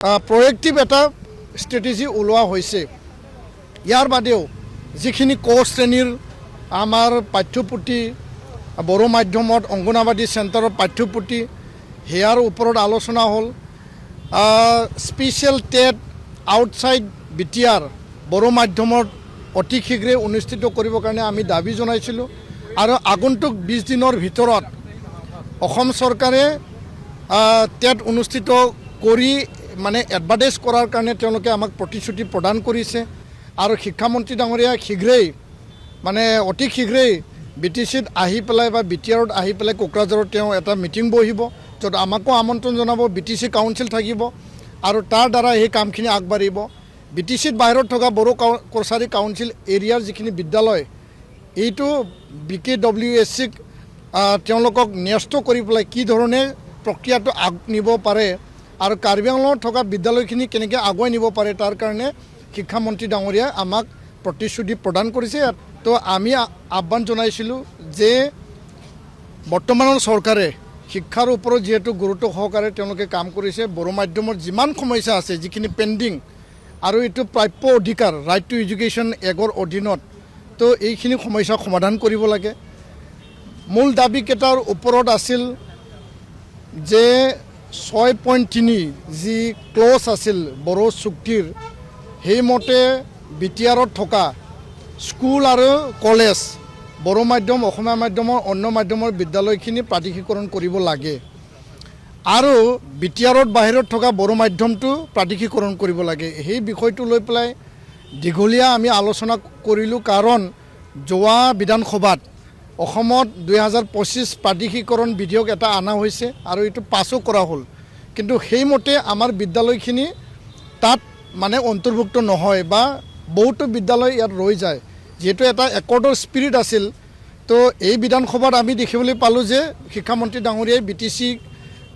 প্ৰয়েক্টিভ এটা ষ্ট্ৰেটেজি ওলোৱা হৈছে। ইয়াৰ বাদেও যিখিনি ক শ্ৰেণীৰ আমাৰ পাঠ্যপুথি বড়ো মাধ্যমত অংগনাবাদী চেণ্টাৰৰ পাঠ্যপুথি সেয়াৰ ওপৰত আলোচনা হ'ল। Special TET outside BTR Bodo মাধ্যমত অতি শীঘ্ৰে অনুষ্ঠিত কৰিবৰ কাৰণে আমি দাবী জনাইছিলোঁ আৰু আগন্তুক 20 দিনৰ ভিতৰত অসম চৰকাৰে টেট অনুষ্ঠিত কৰি মানে এডভাৰটাইজ কৰাৰ কাৰণে তেওঁলোকে আমাক প্ৰতিশ্ৰুতি প্ৰদান কৰিছে আৰু শিক্ষামন্ত্ৰী ডাঙৰীয়া শীঘ্ৰেই মানে অতি শীঘ্ৰেই BTCত আহি পেলাই বা BTRত আহি পেলাই কোকৰাঝাৰত তেওঁ এটা মিটিং বহিব, য'ত আমাকো আমন্ত্ৰণ জনাব। BTC কাউন্সিল থাকিব আৰু তাৰ দ্বাৰা এই কামখিনি আগবাঢ়িব। BTCত বাহিৰত থকা বড়ো কছাৰী কাউন্সিল এৰিয়াৰ যিখিনি বিদ্যালয় এইটো BKWSCক তেওঁলোকক ন্যস্ত কৰি পেলাই কি ধৰণে প্ৰক্ৰিয়াটো নিব পাৰে আৰু কাৰ্বি আংলঙত থকা বিদ্যালয়খিনি কেনেকৈ আগুৱাই নিব পাৰে তাৰ কাৰণে শিক্ষামন্ত্ৰী ডাঙৰীয়াই আমাক প্ৰতিশ্ৰুতি প্ৰদান কৰিছে। তো আমি আহ্বান জনাইছিলোঁ যে বৰ্তমানৰ চৰকাৰে শিক্ষাৰ ওপৰত যিহেতু গুৰুত্ব সহকাৰে তেওঁলোকে কাম কৰিছে, বড়ো মাধ্যমৰ যিমান সমস্যা আছে যিখিনি পেণ্ডিং আৰু এইটো প্ৰাপ্য অধিকাৰ ৰাইট টু এডুকেশ্যন এক্টৰ অধীনত, তো এইখিনি সমস্যা সমাধান কৰিব লাগে। মূল দাবীকেইটাৰ ওপৰত আছিল যে 6.3 যি ক্লজ আছিল বড়ো চুক্তিৰ, সেইমতে BTRত থকা স্কুল আৰু কলেজ বড়ো মাধ্যম অসমীয়া মাধ্যমৰ অন্য মাধ্যমৰ বিদ্যালয়খিনি প্ৰাদেশিকৰণ কৰিব লাগে আৰু BTRত বাহিৰত থকা বড়ো মাধ্যমটো প্ৰাদেশিকৰণ কৰিব লাগে। সেই বিষয়টো লৈ পেলাই দীঘলীয়া আমি আলোচনা কৰিলোঁ, কাৰণ যোৱা বিধানসভাত অসমত 2025 প্ৰাদেশিকৰণ বিধেয়ক এটা অনা হৈছে আৰু এইটো পাছো কৰা হ'ল, কিন্তু সেইমতে আমাৰ বিদ্যালয়খিনি তাত মানে অন্তৰ্ভুক্ত নহয় বা বহুতো বিদ্যালয় ইয়াত ৰৈ যায়। যিহেতু এটা একৰ্ডৰ স্পিৰিট আছিল, তো এই বিধানসভাত আমি দেখিবলৈ পালোঁ যে শিক্ষামন্ত্ৰী ডাঙৰীয়াই BTC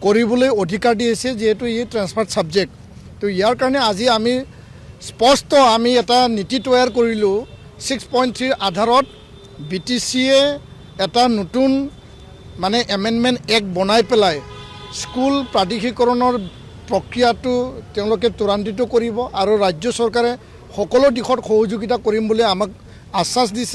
কৰিবলৈ অধিকাৰ দিছে, যিহেতু ই ট্ৰেন্সফাৰ্ড ছাবজেক্ট। তো ইয়াৰ কাৰণে আজি আমি স্পষ্ট আমি এটা নীতি তৈয়াৰ কৰিলোঁ। 6.3 আধাৰত BTCয়ে এটা নতুন মানে এমেণ্ডমেণ্ট এক্ট বনাই পেলাই স্কুল প্ৰাদেশিকৰণৰ প্ৰক্ৰিয়াটো তেওঁলোকে ত্বৰান্বিত কৰিব আৰু ৰাজ্য চৰকাৰে সকলো দিশত সহযোগিতা কৰিম বুলি আমাক আশ্বাস দিছে।